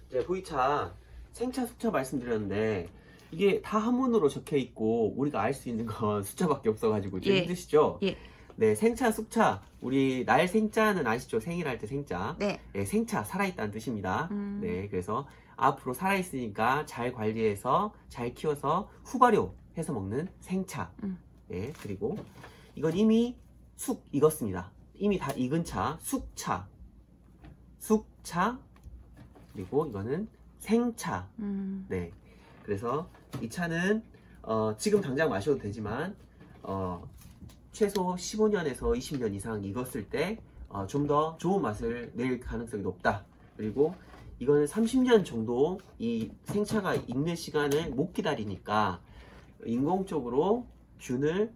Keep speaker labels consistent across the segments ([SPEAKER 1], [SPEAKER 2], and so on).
[SPEAKER 1] 이제 보이차 생차 숙차 말씀드렸는데 이게 다 한문으로 적혀 있고 우리가 알 수 있는 건 숫자밖에 없어가지고 좀
[SPEAKER 2] 예.
[SPEAKER 1] 힘드시죠?
[SPEAKER 2] 예.
[SPEAKER 1] 네, 생차 숙차 우리 날 생자는 아시죠? 생일할 때 생자.
[SPEAKER 2] 네.
[SPEAKER 1] 네, 생차 살아있다는 뜻입니다. 네, 그래서 앞으로 살아있으니까 잘 관리해서 잘 키워서 후발효해서 먹는 생차. 네, 그리고 이건 이미 숙 익었습니다. 이미 다 익은 차, 숙차. 숙차. 그리고 이거는 생차. 네. 그래서 이 차는 지금 당장 마셔도 되지만 최소 15년에서 20년 이상 익었을 때 좀 더 좋은 맛을 낼 가능성이 높다. 그리고 이거는 30년 정도 이 생차가 익는 시간을 못 기다리니까 인공적으로 균을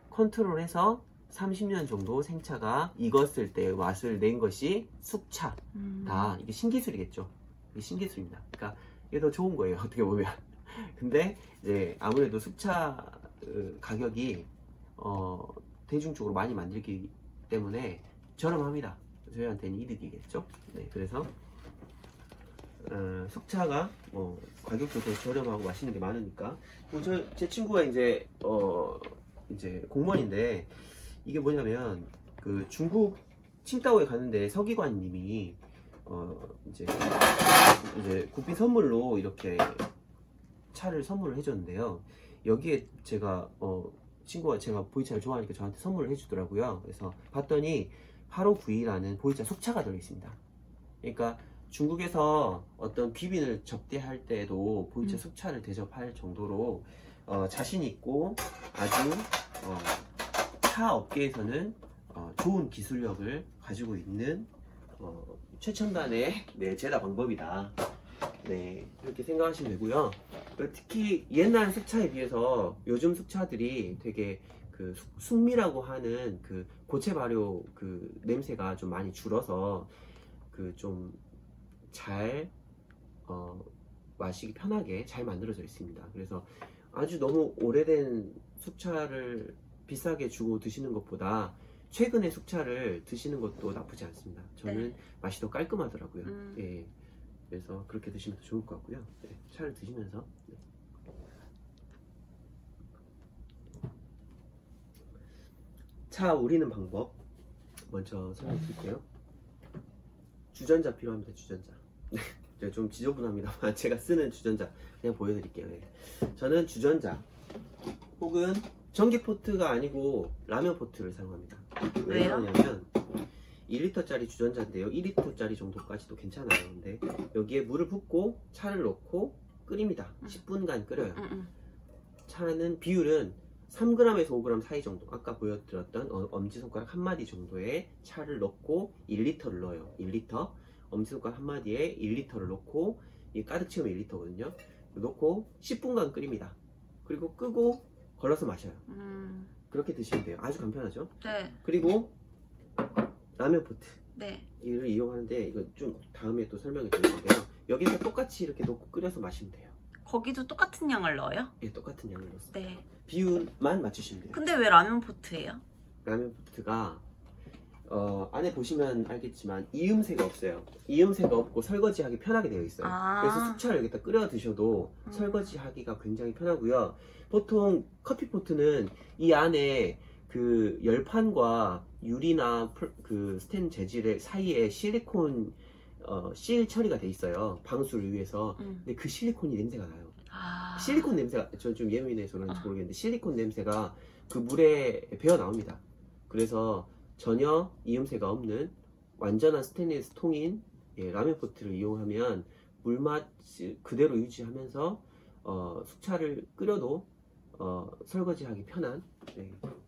[SPEAKER 1] 컨트롤해서 30년 정도 생차가 익었을 때 맛을 낸 것이 숙차다. 이게 신기술이겠죠. 이게 신기술입니다. 그러니까 이게 더 좋은 거예요. 어떻게 보면. 근데 이제 아무래도 숙차 가격이 대중적으로 많이 만들기 때문에 저렴합니다. 저희한테는 이득이겠죠. 네, 그래서 숙차가 가격도 더 저렴하고 맛있는 게 많으니까. 제 친구가 이제 공무원인데 이게 뭐냐면 그 중국 칭다오에 가는데 서기관님이 이제 국빈 선물로 이렇게 차를 선물을 해줬는데요. 여기에 제가 친구가 제가 보이차를 좋아하니까 저한테 선물을 해주더라고요. 그래서 봤더니 8592라는 보이차 숙차가 들어있습니다. 그러니까 중국에서 어떤 귀빈을 접대할 때도 보이차 숙차를 대접할 정도로 자신 있고 아주 차 업계에서는 좋은 기술력을 가지고 있는 최첨단의 제다 방법이다. 네, 이렇게 생각하시면 되고요. 특히 옛날 숙차에 비해서 요즘 숙차들이 되게 그 숙미라고 하는 그 고체 발효 그 냄새가 좀 많이 줄어서 그 좀 잘 마시기 편하게 잘 만들어져 있습니다. 그래서 아주 너무 오래된 숙차를 비싸게 주고 드시는 것보다 최근의 숙차를 드시는 것도 나쁘지 않습니다. 저는 맛이 더 깔끔하더라고요. 예. 그래서 그렇게 드시면 더 좋을 것 같고요. 네, 차를 드시면서 차 우리는 방법 먼저 설명드릴게요. 주전자 필요합니다. 주전자. 좀 지저분합니다만 제가 쓰는 주전자 그냥 보여드릴게요. 네. 저는 주전자 혹은 전기포트가 아니고 라면 포트를 사용합니다. 왜 그러냐면 1리터짜리 주전자인데요. 2리터짜리 정도까지도 괜찮아요. 근데 여기에 물을 붓고 차를 넣고 끓입니다. 10분간 끓여요. 차는 비율은 3g에서 5g 사이 정도. 아까 보여드렸던 엄지손가락 한 마디 정도의 차를 넣고 1리터를 넣어요. 1리터. 엄지손가락 한 마디에 1리터를 넣고 가득 채우면 1리터거든요. 넣고 10분간 끓입니다. 그리고 끄고 걸러서 마셔요. 그렇게 드시면 돼요. 아주 간편하죠?
[SPEAKER 2] 네.
[SPEAKER 1] 그리고 라면 포트.
[SPEAKER 2] 네.
[SPEAKER 1] 이를 이용하는데 이거 좀 다음에 또 설명을 드릴 건데요. 여기서 똑같이 이렇게 넣고 끓여서 마시면 돼요.
[SPEAKER 2] 거기도 똑같은 양을 넣어요?
[SPEAKER 1] 예, 똑같은 양을 넣어서.
[SPEAKER 2] 네.
[SPEAKER 1] 비율만 맞추시면 돼요.
[SPEAKER 2] 근데 왜 라면 포트예요?
[SPEAKER 1] 라면 포트가 안에 보시면 알겠지만 이음새가 없어요. 이음새가 없고 설거지하기 편하게 되어 있어요. 그래서 숙차를 여기다 끓여 드셔도 설거지하기가 굉장히 편하고요. 보통 커피포트는 이 안에 그 열판과 유리나 그 스텐 재질의 사이에 실리콘 실 처리가 돼 있어요. 방수를 위해서. 근데 그 실리콘이 냄새가 나요. 실리콘 냄새가, 저 좀 예민해서 그런지 모르겠는데 실리콘 냄새가 그 물에 배어 나옵니다. 그래서 전혀 이음새가 없는 완전한 스테인리스 통인 라면 포트를 이용하면 물맛 그대로 유지하면서 숙차를 끓여도 설거지하기 편한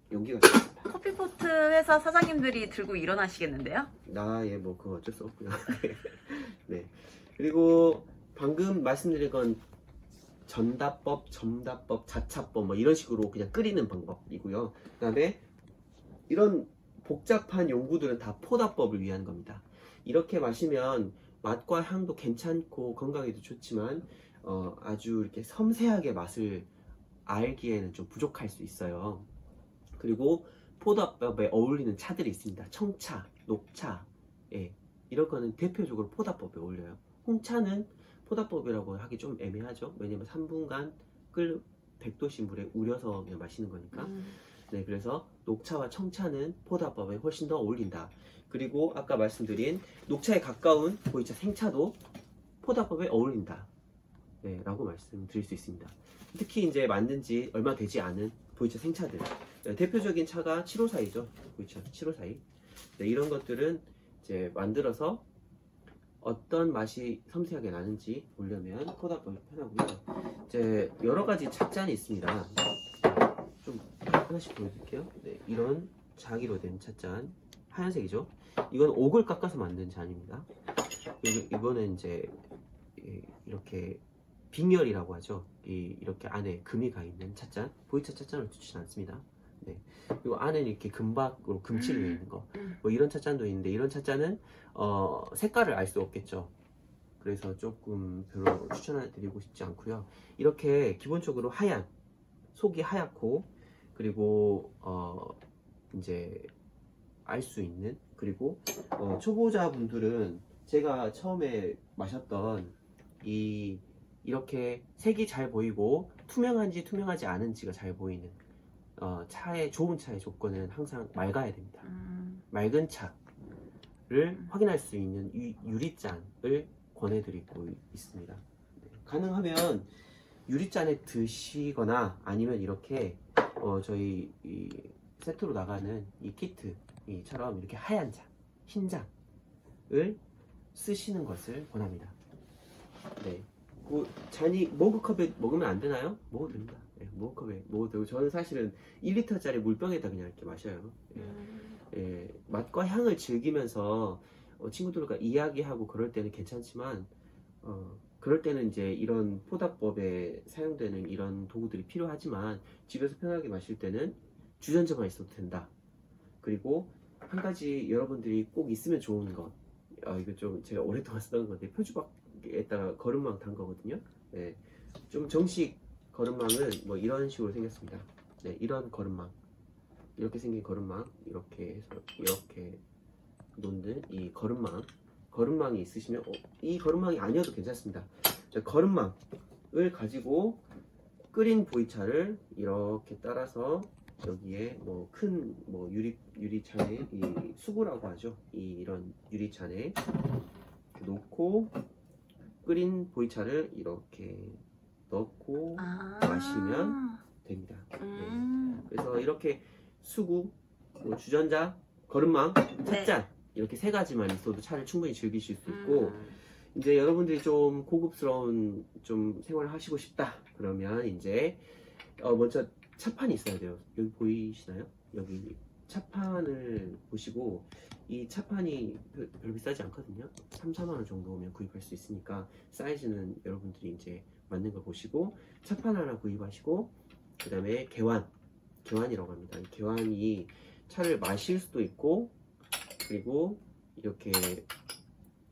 [SPEAKER 1] 용기가 있습니다.
[SPEAKER 2] 커피포트 회사 사장님들이 들고 일어나시겠는데요?
[SPEAKER 1] 뭐 그거 어쩔 수 없고요. 네. 그리고 방금 말씀드린 건 전다법, 점다법, 자차법 뭐 이런 식으로 그냥 끓이는 방법이고요. 그 다음에 이런 복잡한 용구들은 다 포다법을 위한 겁니다. 이렇게 마시면 맛과 향도 괜찮고 건강에도 좋지만 아주 이렇게 섬세하게 맛을 알기에는 좀 부족할 수 있어요. 그리고 포다법에 어울리는 차들이 있습니다. 청차, 녹차, 이런 거는 대표적으로 포다법에 어울려요. 홍차는 포다법이라고 하기 좀 애매하죠. 왜냐면 3분간 끓 100도씨 물에 우려서 그냥 마시는 거니까. 네, 그래서 녹차와 청차는 포다법에 훨씬 더 어울린다. 그리고 아까 말씀드린 녹차에 가까운 보이차 생차도 포다법에 어울린다. 네, 라고 말씀드릴 수 있습니다. 특히 이제 만든 지 얼마 되지 않은 보이차 생차들. 네, 대표적인 차가 754이죠. 보이차 754. 네, 이런 것들은 이제 만들어서 어떤 맛이 섬세하게 나는지 보려면 포다법이 편하고요. 이제 여러 가지 찻잔이 있습니다. 좀 하나씩 보여드릴게요. 네, 이런 자기로 된 찻잔, 하얀색이죠. 이건 옥을 깎아서 만든 잔입니다. 그리고 이거는 이제 이렇게 빙열이라고 하죠. 이렇게 안에 금이 가 있는 찻잔, 보이차 찻잔을 주지 않습니다. 네. 그리고 안에는 이렇게 금박으로 금칠이 되어 있는 거, 뭐 이런 찻잔도 있는데, 이런 찻잔은 색깔을 알 수 없겠죠. 그래서 조금 별로 추천해드리고 싶지 않고요. 이렇게 기본적으로 하얀, 속이 하얗고, 그리고 이제 알 수 있는, 그리고 초보자분들은 제가 처음에 마셨던 이렇게 색이 잘 보이고 투명한지 투명하지 않은지가 잘 보이는 좋은 차의 조건은 항상 맑아야 됩니다. 맑은 차를 확인할 수 있는 유리잔을 권해드리고 있습니다. 네. 가능하면 유리잔에 드시거나 아니면 이렇게 저희 세트로 나가는 이 키트처럼 이렇게 하얀 잔, 흰 잔을 쓰시는 것을 권합니다. 네. 그 잔이 머그컵에 먹으면 안 되나요? 먹어도 됩니다. 네, 머그컵에 먹어도 되고, 저는 사실은 1리터짜리 물병에다 그냥 이렇게 마셔요. 맛과 향을 즐기면서 친구들과 이야기하고 그럴 때는 괜찮지만, 그럴 때는 이제 이런 포다법에 사용되는 이런 도구들이 필요하지만, 집에서 편하게 마실 때는 주전자만 있어도 된다. 그리고 한 가지 여러분들이 꼭 있으면 좋은 것, 이거 좀 제가 오랫동안 쓰던 건데, 표주박에다가 거름망 단 거거든요. 네, 좀 정식 거름망은 뭐 이런 식으로 생겼습니다. 네, 이런 거름망, 이렇게 생긴 거름망, 이렇게 해서 이렇게 놓는 이 거름망이 있으시면, 이 거름망이 아니어도 괜찮습니다. 거름망을 가지고 끓인 보이차를 이렇게 따라서 여기에 뭐 큰 유리잔에, 이 수구라고 하죠. 이런 유리잔에 놓고 끓인 보이차를 이렇게 넣고 마시면 됩니다. 네. 그래서 이렇게 수구, 뭐 주전자, 거름망, 찻잔, 네. 이렇게 세 가지만 있어도 차를 충분히 즐기실 수 있고, 이제 여러분들이 좀 고급스러운 좀 생활을 하시고 싶다 그러면 이제 먼저 차판이 있어야 돼요. 여기 보이시나요? 여기 차판을 보시고, 이 차판이 별로 비싸지 않거든요. 3, 4만원 정도면 구입할 수 있으니까 사이즈는 여러분들이 이제 맞는 걸 보시고 차판 하나 구입하시고, 그 다음에 개완이라고 합니다. 개완이 차를 마실 수도 있고, 그리고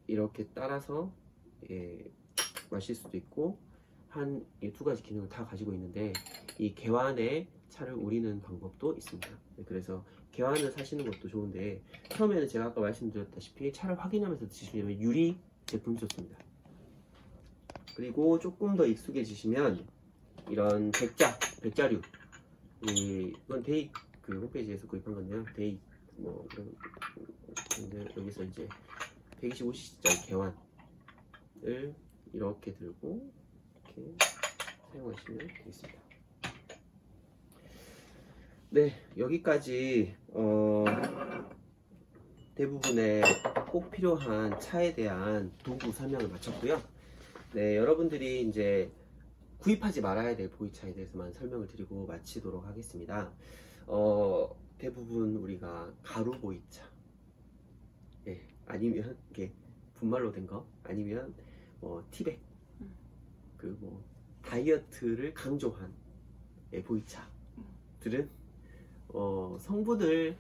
[SPEAKER 1] 이렇게 따라서 마실 수도 있고, 한 이 두 가지 기능을 다 가지고 있는데, 이 개완에 차를 우리는 방법도 있습니다. 그래서 개완을 사시는 것도 좋은데, 처음에는 제가 아까 말씀드렸다시피 차를 확인하면서 드시려면 유리 제품이 좋습니다. 그리고 조금 더 익숙해지시면 이런 백자류, 이건 데이 홈페이지에서 구입한 건데요. 데이 뭐 이런, 여기서 이제 125cc짜리 개완을 이렇게 들고 이렇게 사용하시면 되겠습니다. 네, 여기까지 대부분의 꼭 필요한 차에 대한 도구 설명을 마쳤고요. 네, 여러분들이 이제 구입하지 말아야 될 보이차에 대해서만 설명을 드리고 마치도록 하겠습니다. 대부분 우리가 가루 보이차, 아니면 이게 분말로 된 거, 아니면 티백, 그리고 다이어트를 강조한 보이차들은 성분을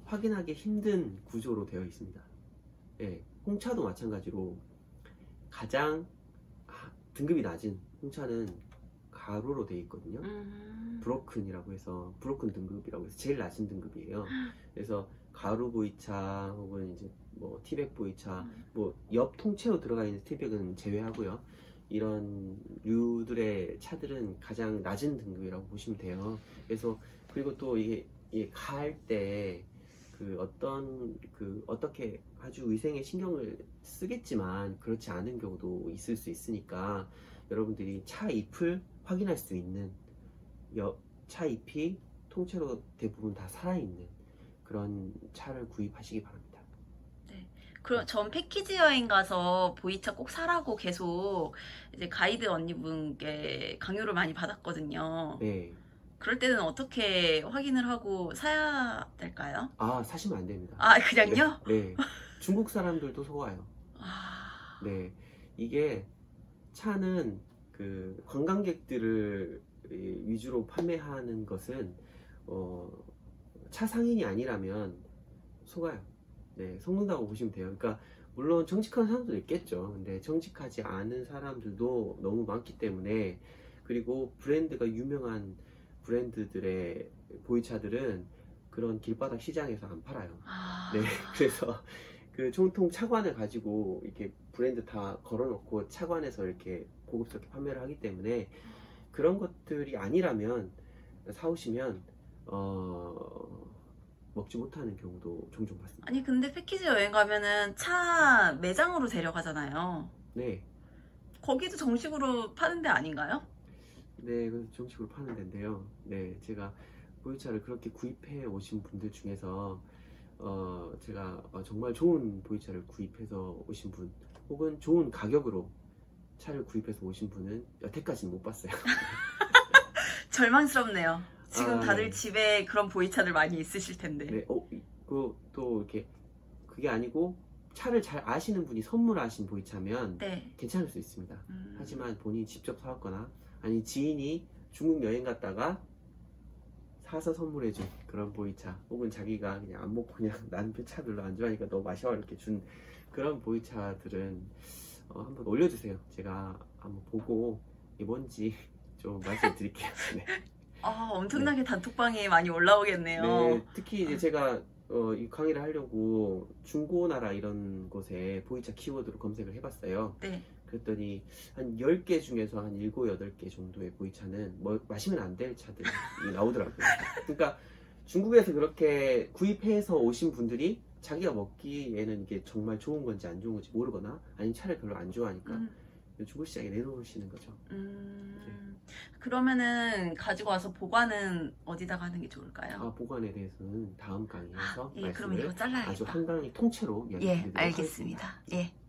[SPEAKER 1] 확인하기 힘든 구조로 되어 있습니다. 홍차도 마찬가지로 가장 등급이 낮은 홍차는 가루로 되어 있거든요. 브로큰이라고 해서, 브로큰 등급이라고 해서 제일 낮은 등급이에요. 그래서 가루 보이차 혹은 이제 뭐 티백 보이차, 뭐 옆 통째로 들어가 있는 티백은 제외하고요. 이런 류들의 차들은 가장 낮은 등급이라고 보시면 돼요. 그래서 그리고 또 이게 가할 때 어떻게 아주 위생에 신경을 쓰겠지만 그렇지 않은 경우도 있을 수 있으니까 여러분들이 차 잎을 확인할 수 있는 차 잎이 통째로 대부분 다 살아있는 그런 차를 구입하시기 바랍니다.
[SPEAKER 2] 그럼 전 패키지 여행 가서 보이차 꼭 사라고 계속 이제 가이드 언니분께 강요를 많이 받았거든요.
[SPEAKER 1] 네.
[SPEAKER 2] 그럴 때는 어떻게 확인을 하고 사야 될까요?
[SPEAKER 1] 사시면 안 됩니다.
[SPEAKER 2] 아, 그냥요?
[SPEAKER 1] 네. 중국 사람들도 속아요.
[SPEAKER 2] 아,
[SPEAKER 1] 네. 이게 차는 그 관광객들을 위주로 판매하는 것은 차 상인이 아니라면 속아요. 네, 속는다고 보시면 돼요. 그러니까 물론 정직한 사람도 있겠죠. 근데 정직하지 않은 사람들도 너무 많기 때문에, 그리고 브랜드가 유명한 브랜드들의 보이차들은 그런 길바닥 시장에서 안 팔아요. 네, 그래서 그 총통 차관을 가지고 이렇게 브랜드 다 걸어놓고 차관에서 이렇게 고급스럽게 판매를 하기 때문에 그런 것들이 아니라면 사오시면 먹지 못하는 경우도 종종 봤습니다.
[SPEAKER 2] 아니 근데 패키지 여행 가면은 차 매장으로 데려가잖아요.
[SPEAKER 1] 네,
[SPEAKER 2] 거기도 정식으로 파는 데 아닌가요?
[SPEAKER 1] 네, 그 정식으로 파는 데인데요. 네, 제가 보이차를 그렇게 구입해 오신 분들 중에서 제가 정말 좋은 보이차를 구입해서 오신 분, 혹은 좋은 가격으로 차를 구입해서 오신 분은 여태까지는 못 봤어요.
[SPEAKER 2] 절망스럽네요. 지금 다들
[SPEAKER 1] 네.
[SPEAKER 2] 집에 그런 보이차들 많이 있으실 텐데.
[SPEAKER 1] 네, 또 이렇게 그게 아니고 차를 잘 아시는 분이 선물하신 보이차면
[SPEAKER 2] 네.
[SPEAKER 1] 괜찮을 수 있습니다. 하지만 본인이 직접 사왔거나 아니 지인이 중국 여행 갔다가 사서 선물해준 그런 보이차, 혹은 자기가 그냥 안 먹고 그냥 나는 차 별로 안 좋아하니까 너 마셔 이렇게 준 그런 보이차들은 한번 올려주세요. 제가 한번 보고 이게 뭔지 좀 말씀드릴게요. 네.
[SPEAKER 2] 엄청나게 단톡방에 많이 올라오겠네요.
[SPEAKER 1] 네, 특히 이제 제가 이 강의를 하려고 중고나라 이런 곳에 보이차 키워드로 검색을 해봤어요.
[SPEAKER 2] 네.
[SPEAKER 1] 그랬더니 한 10개 중에서 한 7, 8개 정도의 보이차는 마시면 안 될 차들이 나오더라고요. 그러니까 중국에서 그렇게 구입해서 오신 분들이 자기가 먹기에는 이게 정말 좋은 건지 안 좋은 건지 모르거나 아니면 차를 별로 안 좋아하니까 중국 시장에 내놓으시는 거죠.
[SPEAKER 2] 그러면은 가지고 와서 보관은 어디다가 하는 게 좋을까요?
[SPEAKER 1] 보관에 대해서는 다음 강의에서
[SPEAKER 2] 예, 그럼
[SPEAKER 1] 말씀을
[SPEAKER 2] 이거 잘라야겠다.
[SPEAKER 1] 아주 한강히 통째로
[SPEAKER 2] 예,
[SPEAKER 1] 이야기드리도록
[SPEAKER 2] 알겠습니다.
[SPEAKER 1] 하겠습니다.
[SPEAKER 2] 예.